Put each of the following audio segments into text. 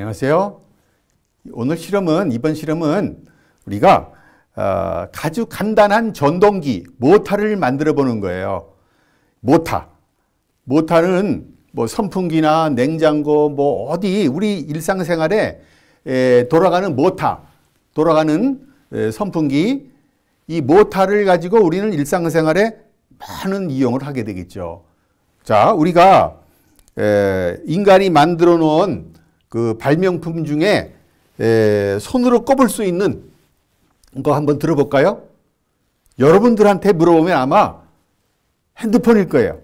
안녕하세요. 이번 실험은 우리가 아주 간단한 전동기, 모터를 만들어 보는 거예요. 모터는 뭐 선풍기나 냉장고, 뭐 어디 우리 일상생활에 돌아가는 돌아가는 선풍기, 이 모터를 가지고 우리는 일상생활에 많은 이용을 하게 되겠죠. 자, 우리가 인간이 만들어 놓은 그 발명품 중에 손으로 꼽을 수 있는 거 한번 들어볼까요? 여러분들한테 물어보면 아마 핸드폰일 거예요.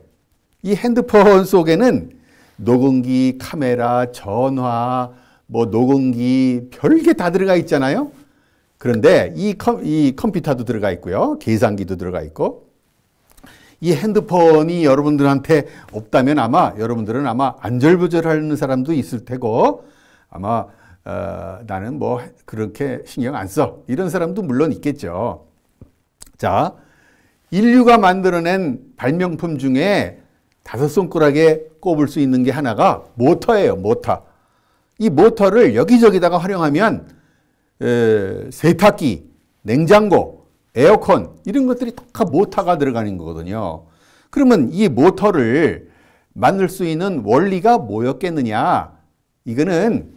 이 핸드폰 속에는 녹음기, 카메라, 전화, 뭐 녹음기 별게 다 들어가 있잖아요. 그런데 이 컴퓨터도 들어가 있고요. 계산기도 들어가 있고, 이 핸드폰이 여러분들한테 없다면 여러분들은 안절부절하는 사람도 있을 테고, 나는 뭐 그렇게 신경 안 써, 이런 사람도 물론 있겠죠. 자, 인류가 만들어낸 발명품 중에 5손가락에 꼽을 수 있는 게 하나가 모터예요. 이 모터를 여기저기다가 활용하면 세탁기, 냉장고, 에어컨, 이런 것들이 다 모터가 들어가는 거거든요. 그러면 이 모터를 만들 수 있는 원리가 뭐였겠느냐? 이거는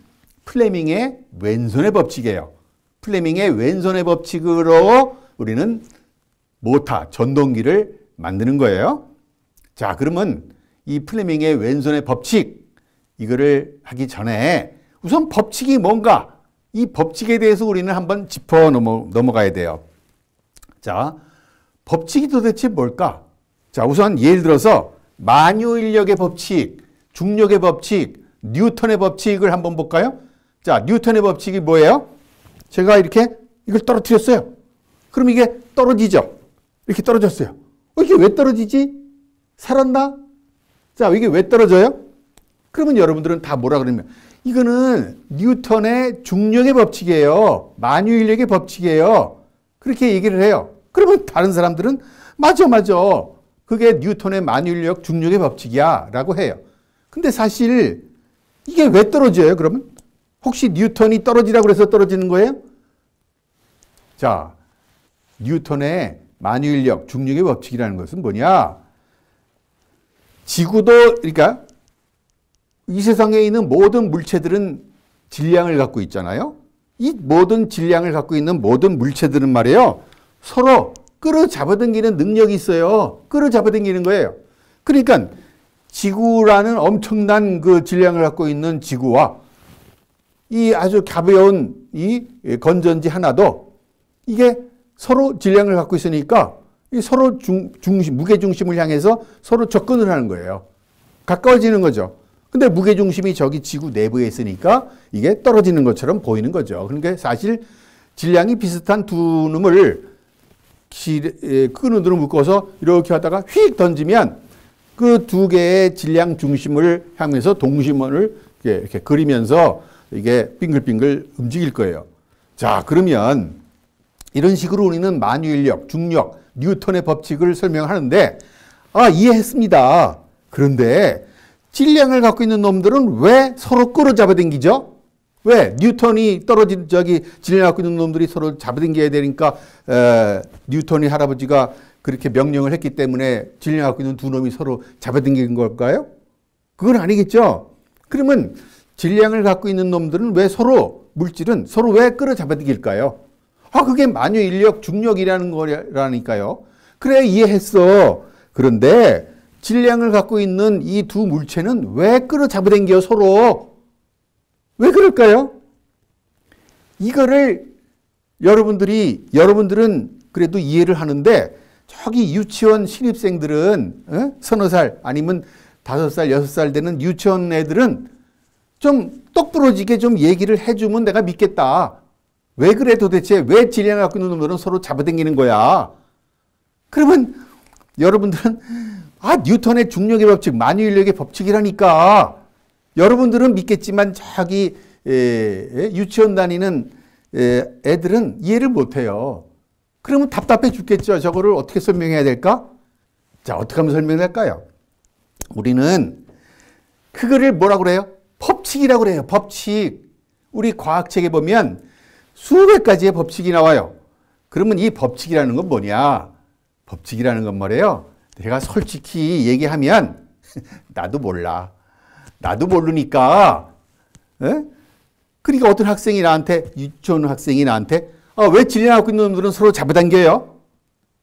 플레밍의 왼손의 법칙이에요. 플레밍의 왼손의 법칙으로 우리는 모터, 전동기를 만드는 거예요. 자, 그러면 이 플레밍의 왼손의 법칙, 이거를 하기 전에 우선 법칙이 뭔가, 이 법칙에 대해서 우리는 한번 짚어 넘어가야 돼요. 자, 법칙이 도대체 뭘까? 자, 우선 예를 들어서 만유인력의 법칙, 중력의 법칙, 뉴턴의 법칙을 한번 볼까요? 자, 뉴턴의 법칙이 뭐예요? 제가 이걸 떨어뜨렸어요. 그럼 이게 떨어지죠? 이렇게 떨어졌어요. 이게 왜 떨어지지? 살았나? 자, 이게 왜 떨어져요? 그러면 여러분들은 다 뭐라 그러면, 이거는 뉴턴의 중력의 법칙이에요. 만유인력의 법칙이에요. 그렇게 얘기를 해요. 그러면 다른 사람들은 맞아. 그게 뉴턴의 만유인력 중력의 법칙이야 라고 해요. 근데 사실 이게 왜 떨어져요? 그러면 혹시 뉴턴이 떨어지라고 해서 떨어지는 거예요? 자, 뉴턴의 만유인력 중력의 법칙이라는 것은 뭐냐? 지구도, 그러니까 이 세상에 있는 모든 물체들은 질량을 갖고 있잖아요. 이 모든 질량을 갖고 있는 모든 물체들은 말이에요, 서로 끌어잡아당기는 능력이 있어요. 끌어잡아당기는 거예요. 그러니까 지구라는 엄청난 그 질량을 갖고 있는 지구와 이 아주 가벼운 이 건전지 하나도 이게 서로 질량을 갖고 있으니까 서로 무게중심을 향해서 서로 접근을 하는 거예요. 가까워지는 거죠. 근데 무게중심이 저기 지구 내부에 있으니까 이게 떨어지는 것처럼 보이는 거죠. 그러니까 사실 질량이 비슷한 두 놈을 끈으로 묶어서 이렇게 하다가 휙 던지면 그 두 개의 질량 중심을 향해서 동심원을 이렇게 그리면서 이게 빙글빙글 움직일 거예요. 자, 그러면 이런 식으로 우리는 만유인력, 중력, 뉴턴의 법칙을 설명하는데, 이해했습니다. 그런데 질량을 갖고 있는 놈들은 왜 서로 끌어잡아당기죠? 왜? 뉴턴이 떨어진 질량을 갖고 있는 놈들이 서로 잡아당겨야 되니까 뉴턴이 할아버지가 그렇게 명령을 했기 때문에 질량을 갖고 있는 두 놈이 서로 잡아당기는 걸까요? 그건 아니겠죠. 그러면 질량을 갖고 있는 놈들은 왜 물질은 서로 왜 끌어잡아당길까요? 그게 만유인력, 중력이라는 거라니까요. 그래, 이해했어. 그런데 질량을 갖고 있는 이 두 물체는 왜 끌어잡아당겨요, 서로? 왜 그럴까요? 이거를 여러분들은 그래도 이해를 하는데, 저기 유치원 신입생들은, 서너 살 아니면 5살, 6살 되는 유치원 애들은 좀 똑부러지게 좀 얘기를 해주면 내가 믿겠다. 왜 그래 도대체? 왜 질량을 갖고 있는 놈들은 서로 잡아당기는 거야? 그러면 여러분들은 뉴턴의 중력의 법칙, 만유인력의 법칙이라니까. 여러분들은 믿겠지만 저기 유치원 다니는 애들은 이해를 못해요. 그러면 답답해 죽겠죠. 저거를 어떻게 설명해야 될까? 자, 어떻게 하면 설명할까요? 우리는 그거를 뭐라고 그래요? 법칙이라고 그래요. 법칙. 우리 과학책에 보면 수백 가지의 법칙이 나와요. 그러면 이 법칙이라는 건 뭐냐? 법칙이라는 건 뭐래요? 내가 솔직히 얘기하면 나도 몰라. 나도 모르니까. 에? 그러니까 어떤 학생이 나한테, 유치원 학생이 나한테 왜 진리하고 있는 놈들은 서로 잡아당겨요?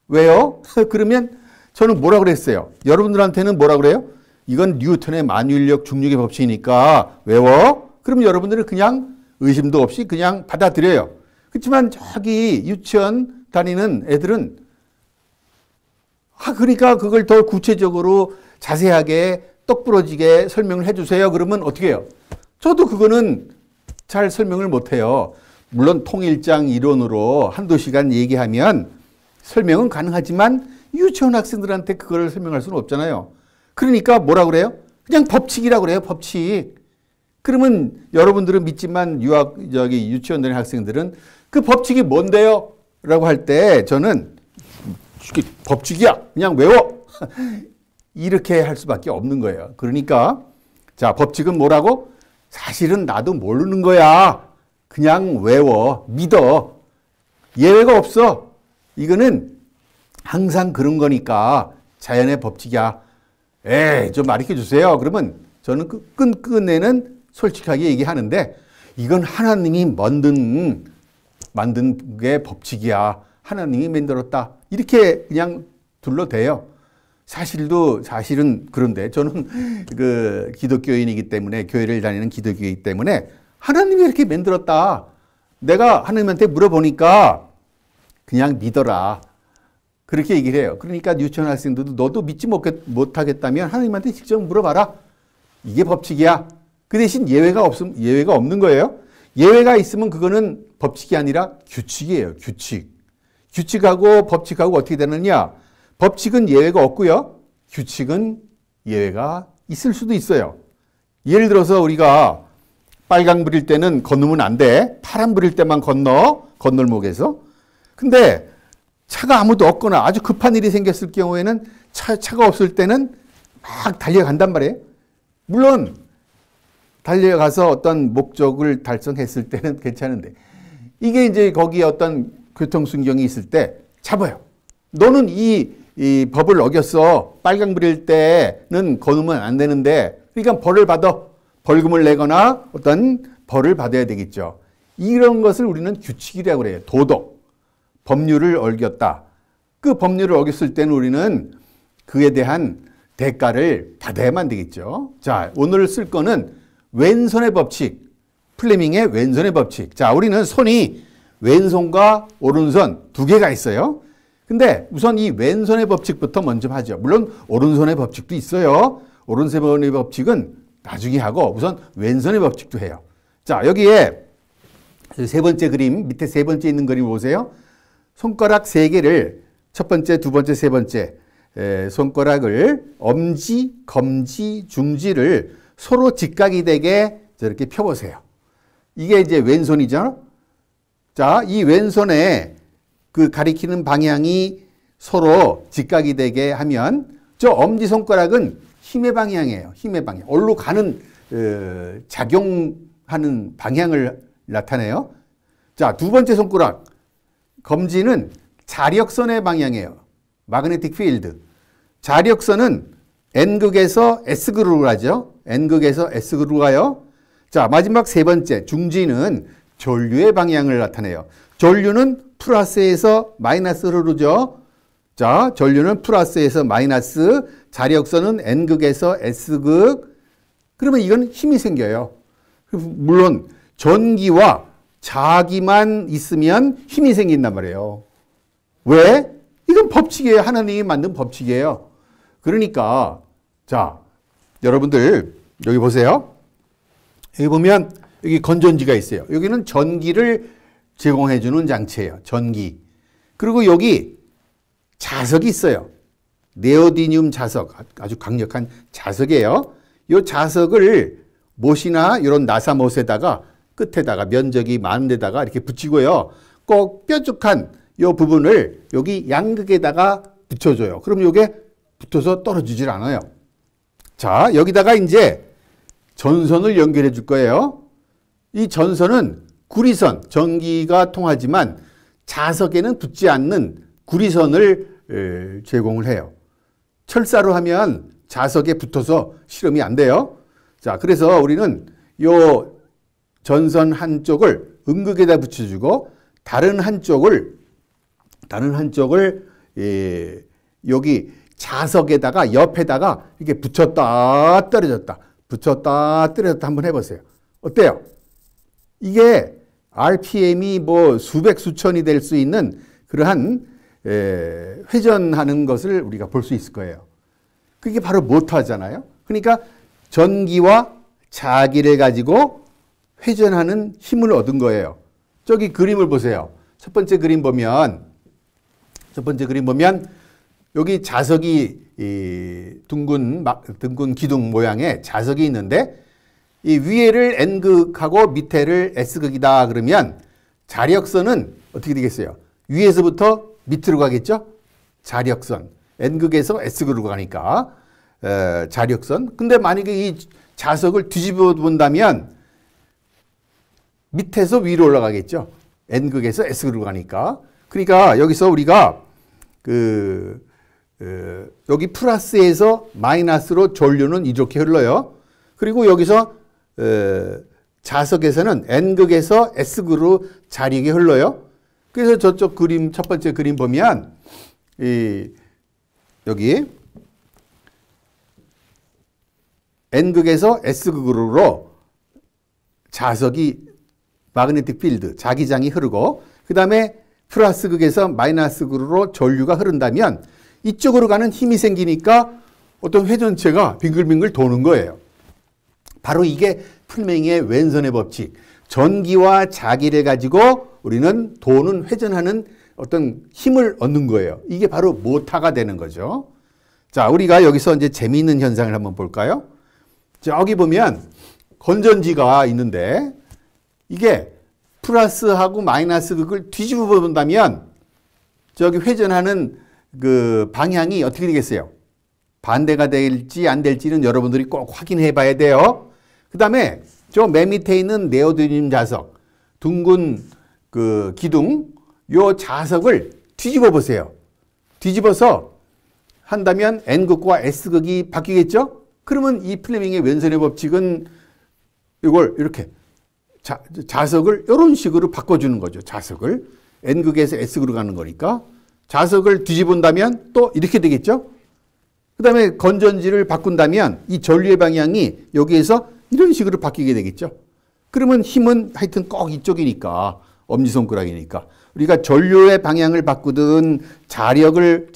왜요? 그러면 저는 뭐라 그랬어요? 여러분들한테는 뭐라 그래요? 이건 뉴턴의 만유인력 중력의 법칙이니까 외워? 그럼 여러분들은 그냥 의심도 없이 그냥 받아들여요. 그렇지만 저기 유치원 다니는 애들은 그러니까 그걸 더 구체적으로 자세하게 똑부러지게 설명을 해주세요. 그러면 어떻게 해요? 저도 그거는 잘 설명을 못해요. 물론 통일장 이론으로 한두 시간 얘기하면 설명은 가능하지만 유치원 학생들한테 그걸 설명할 수는 없잖아요. 그러니까 뭐라 그래요? 그냥 법칙이라고 그래요. 법칙. 그러면 여러분들은 믿지만 유치원 다니는 학생들은 그 법칙이 뭔데요? 라고 할 때 저는 법칙이야. 그냥 외워. 이렇게 할 수밖에 없는 거예요. 그러니까 자, 법칙은 뭐라고? 사실은 나도 모르는 거야. 그냥 외워. 믿어. 예외가 없어. 이거는 항상 그런 거니까 자연의 법칙이야. 좀 가르쳐 주세요. 그러면 저는 끝내는 솔직하게 얘기하는데 이건 하나님이 만든 게 법칙이야. 하나님이 만들었다. 이렇게 그냥 둘러대요. 사실은 그런데 저는 그 기독교인이기 때문에 교회를 다니는 기독교이기 때문에 하나님이 이렇게 만들었다. 내가 하나님한테 물어보니까 그냥 믿어라. 그렇게 얘기를 해요. 그러니까 유치원 학생들도 너도 믿지 못하겠다면 하나님한테 직접 물어봐라. 이게 법칙이야. 그 대신 예외가 없는 거예요. 예외가 있으면 그거는 법칙이 아니라 규칙이에요. 규칙. 규칙하고 법칙하고 어떻게 되느냐? 법칙은 예외가 없고요. 규칙은 예외가 있을 수도 있어요. 예를 들어서 우리가 빨강불일 때는 건너면 안 돼. 파란불일 때만 건널목에서. 근데 차가 아무도 없거나 아주 급한 일이 생겼을 경우에는 차가 없을 때는 막 달려간단 말이에요. 물론 달려가서 어떤 목적을 달성했을 때는 괜찮은데 이게 이제 거기에 어떤 교통순경이 있을 때 잡아요. 너는 이 법을 어겼어. 빨강불일 때는 건너면 안 되는데 그러니까 벌을 받아. 벌금을 내거나 어떤 벌을 받아야 되겠죠. 이런 것을 우리는 규칙이라고 그래요. 도덕. 법률을 어겼다. 그 법률을 어겼을 때는 우리는 그에 대한 대가를 받아야만 되겠죠. 자, 오늘 쓸 거는 왼손의 법칙. 플레밍의 왼손의 법칙. 자, 우리는 손이 왼손과 오른손 두 개가 있어요. 근데 우선 이 왼손의 법칙부터 먼저 하죠. 물론 오른손의 법칙도 있어요. 오른손의 법칙은 나중에 하고 우선 왼손의 법칙도 해요. 자, 여기에 세 번째 그림, 밑에 세 번째 있는 그림 보세요. 손가락 세 개를 첫 번째, 두 번째, 세 번째 손가락을 엄지, 검지, 중지를 서로 직각이 되게 저렇게 펴보세요. 이게 이제 왼손이죠. 자, 이 왼손에 그 가리키는 방향이 서로 직각이 되게 하면 저 엄지손가락은 힘의 방향이에요. 힘의 방향. 어디로 가는 작용하는 방향을 나타내요. 자, 두 번째 손가락 검지는 자력선의 방향이에요. 마그네틱 필드. 자력선은 N극에서 S극으로 가죠. N극에서 S극으로 가요. 자, 마지막 세 번째 중지는 전류의 방향을 나타내요. 전류는 플러스에서 마이너스로 흐르죠. 자, 전류는 플러스에서 마이너스, 자력선은 N극에서 S극. 그러면 이건 힘이 생겨요. 물론 전기와 자기만 있으면 힘이 생긴단 말이에요. 왜? 이건 법칙이에요. 하나님이 만든 법칙이에요. 그러니까 자, 여러분들 여기 보세요. 여기 보면 여기 건전지가 있어요. 여기는 전기를 제공해 주는 장치예요. 전기. 그리고 여기 자석이 있어요. 네오디듐 자석. 아주 강력한 자석이에요. 이 자석을 못이나 이런 나사못에다가 끝에다가 면적이 많은 데다가 이렇게 붙이고요. 꼭 뾰족한 이 부분을 여기 양극에다가 붙여줘요. 그럼 이게 붙어서 떨어지질 않아요. 자, 여기다가 이제 전선을 연결해 줄 거예요. 이 전선은 구리선, 전기가 통하지만 자석에는 붙지 않는 구리선을 제공을 해요. 철사로 하면 자석에 붙어서 실험이 안 돼요. 자, 그래서 우리는 요 전선 한쪽을 음극에다 붙여주고 다른 한쪽을 여기 자석에다가 옆에다가 이렇게 붙였다 떨어졌다 붙였다 떨어졌다 한번 해보세요. 어때요? 이게 RPM이 뭐 수백 수천이 될 수 있는 그러한 회전하는 것을 우리가 볼 수 있을 거예요. 그게 바로 모터잖아요. 그러니까 전기와 자기를 가지고 회전하는 힘을 얻은 거예요. 저기 그림을 보세요. 첫 번째 그림 보면 여기 자석이 둥근 기둥 모양의 자석이 있는데 이 위에를 N극하고 밑에를 S극이다 그러면 자력선은 어떻게 되겠어요? 위에서부터 밑으로 가겠죠? 자력선. N극에서 S극으로 가니까 자력선. 근데 만약에 이 자석을 뒤집어 본다면 밑에서 위로 올라가겠죠? N극에서 S극으로 가니까. 그러니까 여기서 우리가 여기 플러스에서 마이너스로 전류는 이렇게 흘러요. 그리고 여기서 자석에서는 N극에서 S극으로 자력이 흘러요. 그래서 저쪽 그림, 첫 번째 그림 보면 여기 N극에서 S극으로 자석이 마그네틱 필드, 자기장이 흐르고 그 다음에 플러스 극에서 마이너스 극으로 전류가 흐른다면 이쪽으로 가는 힘이 생기니까 어떤 회전체가 빙글빙글 도는 거예요. 바로 이게 플레밍의 왼손의 법칙. 전기와 자기를 가지고 우리는 도는 회전하는 어떤 힘을 얻는 거예요. 이게 바로 모터가 되는 거죠. 자, 우리가 여기서 이제 재미있는 현상을 한번 볼까요? 저기 보면 건전지가 있는데 이게 플러스하고 마이너스 극을 뒤집어 본다면 저기 회전하는 그 방향이 어떻게 되겠어요? 반대가 될지 안 될지는 여러분들이 꼭 확인해 봐야 돼요. 그 다음에 저 맨 밑에 있는 네오디듐 자석, 둥근 그 기둥, 요 자석을 뒤집어 보세요. 뒤집어서 한다면 N극과 S극이 바뀌겠죠? 그러면 이 플레밍의 왼손의 법칙은 이걸 이렇게 자석을 이런 식으로 바꿔주는 거죠. 자석을. N극에서 S극으로 가는 거니까. 자석을 뒤집은다면 또 이렇게 되겠죠? 그 다음에 건전지를 바꾼다면 이 전류의 방향이 여기에서 이런 식으로 바뀌게 되겠죠? 그러면 힘은 하여튼 꼭 이쪽이니까, 엄지손가락이니까. 우리가 전류의 방향을 바꾸든 자력을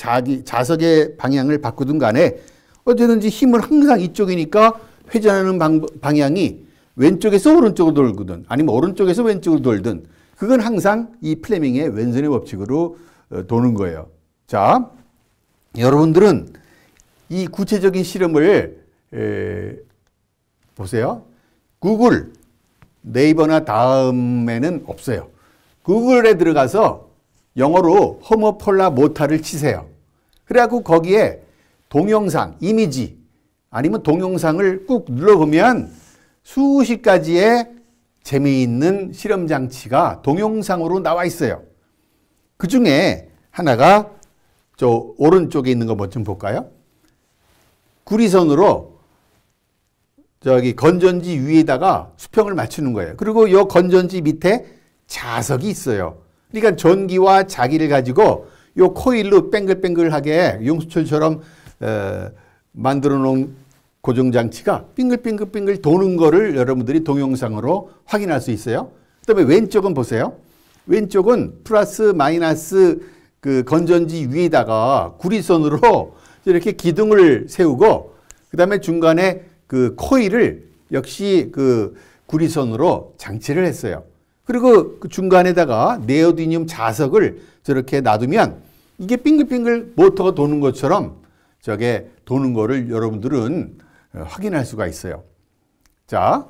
자석의 방향을 바꾸든 간에 어쨌든지 힘은 항상 이쪽이니까 회전하는 방향이 왼쪽에서 오른쪽으로 돌거든 아니면 오른쪽에서 왼쪽으로 돌든 그건 항상 이 플레밍의 왼손의 법칙으로 도는 거예요. 자, 여러분들은 이 구체적인 실험을 보세요. 구글, 네이버나 다음에는 없어요. 구글에 들어가서 영어로 호모폴라 모터를 치세요. 그래갖고 거기에 동영상, 이미지 아니면 동영상을 꾹 눌러보면 수십 가지의 재미있는 실험 장치가 동영상으로 나와 있어요. 그 중에 하나가 저 오른쪽에 있는 거 뭐 좀 볼까요? 구리선으로 저기 건전지 위에다가 수평을 맞추는 거예요. 그리고 이 건전지 밑에 자석이 있어요. 그러니까 전기와 자기를 가지고 이 코일로 뱅글뱅글하게 용수철처럼 만들어 놓은 고정장치가 빙글빙글 도는 거를 여러분들이 동영상으로 확인할 수 있어요. 그 다음에 왼쪽은 보세요. 왼쪽은 플러스 마이너스 그 건전지 위에다가 구리선으로 이렇게 기둥을 세우고 그 다음에 중간에 그 코일을 역시 그 구리선으로 장치를 했어요. 그리고 그 중간에다가 네오디듐 자석을 저렇게 놔두면 이게 빙글빙글 모터가 도는 것처럼 저게 도는 거를 여러분들은 확인할 수가 있어요. 자,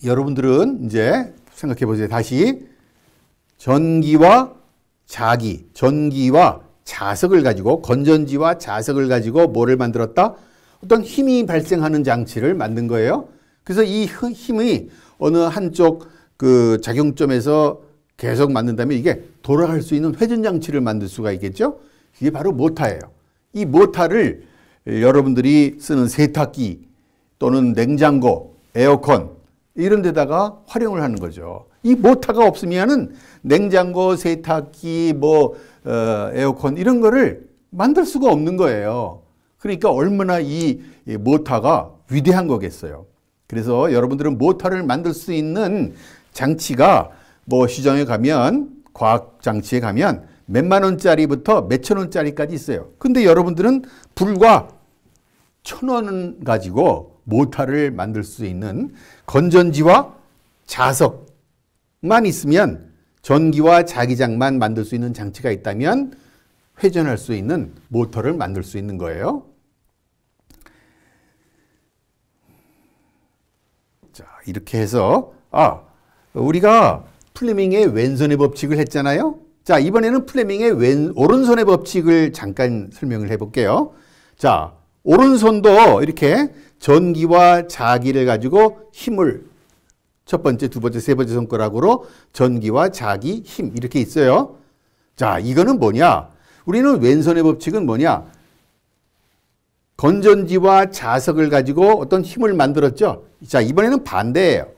여러분들은 이제 생각해 보세요. 다시 전기와 자석을 가지고 건전지와 자석을 가지고 뭐를 만들었다? 어떤 힘이 발생하는 장치를 만든 거예요. 그래서 이 힘이 어느 한쪽 그 작용점에서 계속 만든다면 이게 돌아갈 수 있는 회전장치를 만들 수가 있겠죠. 이게 바로 모터예요. 이 모터를 여러분들이 쓰는 세탁기 또는 냉장고, 에어컨 이런 데다가 활용을 하는 거죠. 이 모터가 없으면은 냉장고, 세탁기, 에어컨 이런 거를 만들 수가 없는 거예요. 그러니까 얼마나 이 모터가 위대한 거겠어요. 그래서 여러분들은 모터를 만들 수 있는 장치가 시장에 가면, 과학 장치에 가면 몇만 원짜리부터 몇천 원짜리까지 있어요. 근데 여러분들은 불과 1,000원 가지고 모터를 만들 수 있는 건전지와 자석만 있으면, 전기와 자기장만 만들 수 있는 장치가 있다면 회전할 수 있는 모터를 만들 수 있는 거예요. 자, 이렇게 해서 우리가 플레밍의 왼손의 법칙을 했잖아요. 자, 이번에는 플레밍의 오른손의 법칙을 잠깐 설명을 해볼게요. 자, 오른손도 이렇게 전기와 자기를 가지고 힘을 첫 번째, 두 번째, 세 번째 손가락으로 전기와 자기, 힘 이렇게 있어요. 자, 이거는 뭐냐? 우리는 왼손의 법칙은 뭐냐? 건전지와 자석을 가지고 어떤 힘을 만들었죠. 자, 이번에는 반대예요.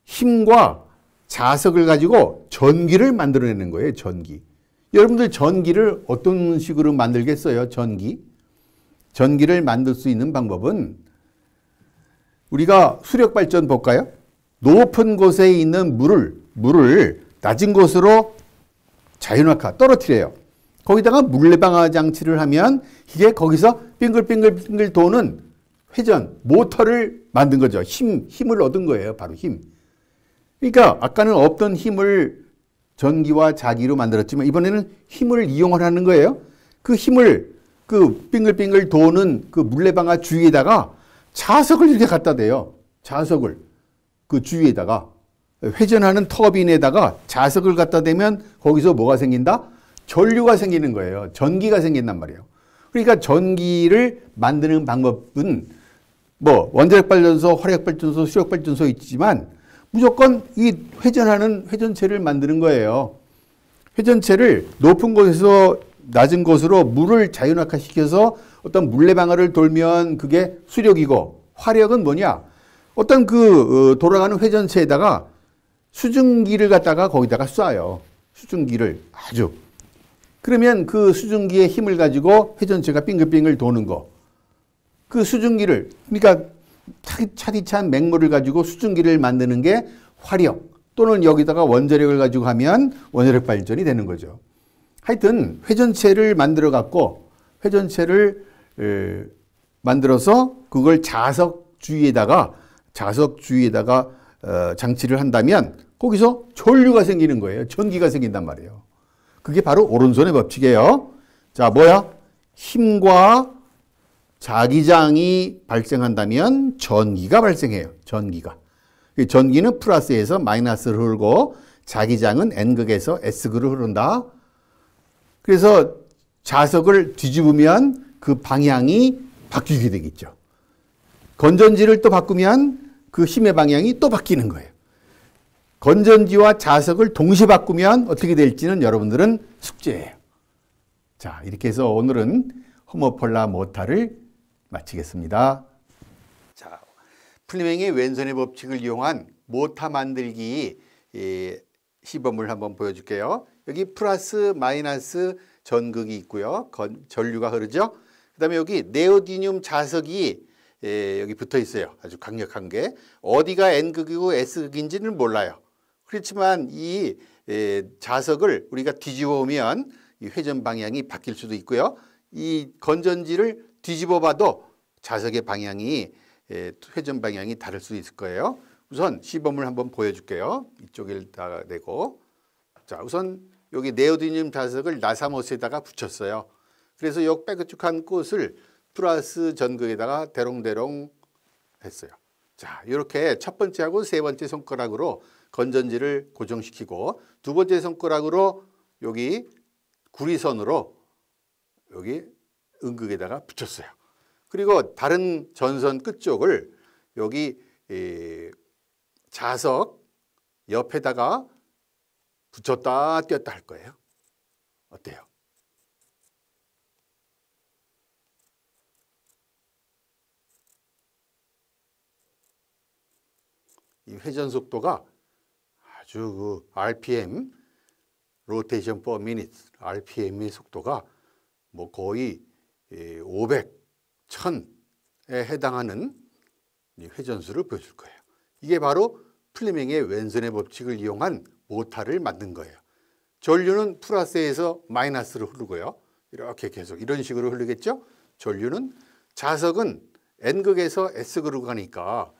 힘과 자석을 가지고 전기를 만들어내는 거예요. 전기. 여러분들 전기를 어떤 식으로 만들겠어요? 전기를 만들 수 있는 방법은 우리가 수력발전 볼까요? 높은 곳에 있는 물을 낮은 곳으로 자연낙하 떨어뜨려요. 거기다가 물레방아 장치를 하면 이게 거기서 빙글빙글 도는 회전, 모터를 만든 거죠. 힘을 얻은 거예요. 바로 힘. 그러니까 아까는 없던 힘을 전기와 자기로 만들었지만 이번에는 힘을 이용하는 거예요. 그 힘을 그 빙글빙글 도는 그 물레방아 주위에다가 자석을 이렇게 갖다 대요. 자석을 그 주위에다가 회전하는 터빈에다가 자석을 갖다 대면 거기서 뭐가 생긴다? 전류가 생기는 거예요. 전기가 생긴단 말이에요. 그러니까 전기를 만드는 방법은 원자력발전소, 화력발전소, 수력발전소 있지만 무조건 이 회전하는 회전체를 만드는 거예요. 회전체를 높은 곳에서 낮은 곳으로 물을 자연낙하시켜서 어떤 물레방아를 돌면 그게 수력이고, 화력은 뭐냐? 어떤 돌아가는 회전체에다가 수증기를 갖다가 거기다가 쏴요. 수증기를 아주. 그러면 그 수증기의 힘을 가지고 회전체가 빙글빙글 도는 거. 그 수증기를, 그러니까 차디찬 맹물을 가지고 수증기를 만드는 게 화력, 또는 여기다가 원자력을 가지고 하면 원자력 발전이 되는 거죠. 하여튼 회전체를 만들어 갖고 회전체를 만들어서 그걸 자석 주위에다가 장치를 한다면 거기서 전류가 생기는 거예요. 전기가 생긴단 말이에요. 그게 바로 오른손의 법칙이에요. 자, 뭐야? 힘과 자기장이 발생한다면 전기가 발생해요. 전기는 플러스에서 마이너스를 흐르고 자기장은 N극에서 S극으로 흐른다. 그래서 자석을 뒤집으면 그 방향이 바뀌게 되겠죠. 건전지를 또 바꾸면 그 힘의 방향이 또 바뀌는 거예요. 건전지와 자석을 동시에 바꾸면 어떻게 될지는 여러분들은 숙제예요. 자, 이렇게 해서 오늘은 호모폴라 모터를 마치겠습니다. 자, 플레밍의 왼손의 법칙을 이용한 모터 만들기 시범을 한번 보여줄게요. 여기 플러스 마이너스 전극이 있고요. 전류가 흐르죠. 그 다음에 여기 네오디듐 자석이 여기 붙어 있어요. 아주 강력한 게. 어디가 N극이고 S극인지는 몰라요. 그렇지만 이 자석을 우리가 뒤집어 오면 이 회전 방향이 바뀔 수도 있고요. 이 건전지를 뒤집어 봐도 자석의 방향이 회전 방향이 다를 수 있을 거예요. 우선 시범을 한번 보여줄게요. 이쪽에다 대고. 자, 우선 여기 네오디듐 자석을 나사못에다가 붙였어요. 그래서 요 뾰족한 꽃을 플러스 전극에다가 대롱대롱 했어요. 자, 이렇게 첫 번째하고 세 번째 손가락으로 건전지를 고정시키고 두 번째 손가락으로 여기 구리선으로 여기 음극에다가 붙였어요. 그리고 다른 전선 끝쪽을 여기 자석 옆에다가 붙였다 뗐다 할 거예요. 어때요? 이 회전 속도가 아주 그 RPM, rotation per minute, RPM의 속도가 뭐 거의 500, 1000에 해당하는 회전수를 보여줄 거예요. 이게 바로 플레밍의 왼손의 법칙을 이용한 모타를 만든 거예요. 전류는 플러스에서 마이너스로 흐르고요. 이렇게 계속 이런 식으로 흐르겠죠. 전류는 자석은 N극에서 S극으로 가니까,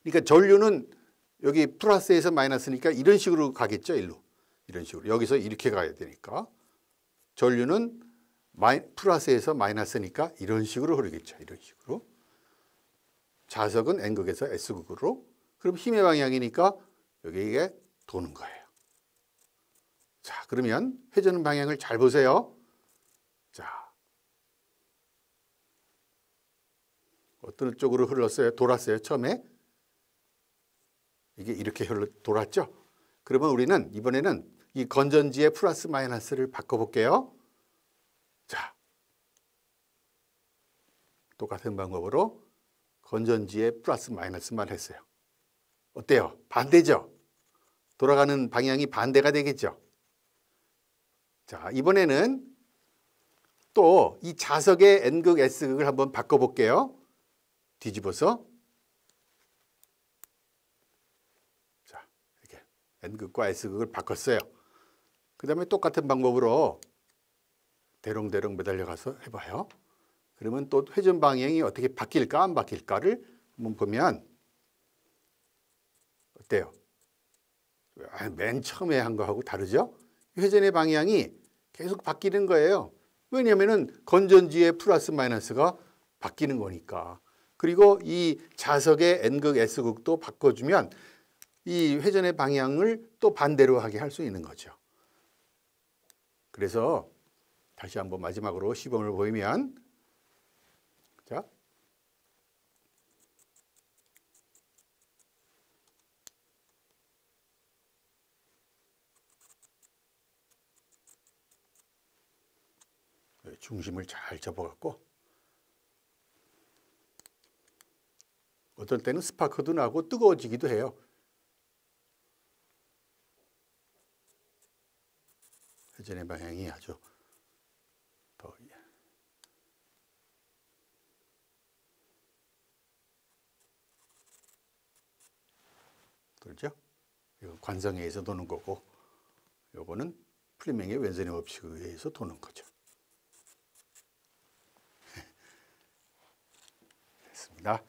그러니까 전류는 여기 플러스에서 마이너스니까 이런 식으로 가겠죠. 일로. 이런 식으로. 여기서 이렇게 가야 되니까. 전류는 플러스에서 마이너스니까 이런 식으로 흐르겠죠. 이런 식으로. 자석은 N극에서 S극으로. 그럼 힘의 방향이니까 여기에 도는 거예요. 자, 그러면 회전 방향을 잘 보세요. 자, 어떤 쪽으로 흘렀어요? 돌았어요, 처음에? 이게 이렇게 돌았죠? 그러면 우리는 이번에는 이 건전지의 플러스 마이너스를 바꿔볼게요. 자, 똑같은 방법으로 건전지의 플러스 마이너스만 했어요. 어때요? 반대죠? 돌아가는 방향이 반대가 되겠죠? 자, 이번에는 또 이 자석의 N극, S극을 한번 바꿔볼게요. 뒤집어서. 자, 이렇게 N극과 S극을 바꿨어요. 그 다음에 똑같은 방법으로 대롱대롱 매달려 가서 해봐요. 그러면 또 회전 방향이 어떻게 바뀔까 안 바뀔까를 한번 보면 어때요? 맨 처음에 한 거하고 다르죠? 회전의 방향이 계속 바뀌는 거예요. 왜냐하면 건전지의 플러스 마이너스가 바뀌는 거니까. 그리고 이 자석의 N극, S극도 바꿔주면 이 회전의 방향을 또 반대로 하게 할 수 있는 거죠. 그래서 다시 한번 마지막으로 시범을 보이면, 자, 중심을 잘 접어갖고 어떨 때는 스파크도 나고 뜨거워지기도 해요. 회전의 방향이 아주 더 그렇죠? 이건 관성에 의해서 도는 거고, 요거는 플레밍의 왼손의 법칙에 의해서 도는 거죠. 됐습니다.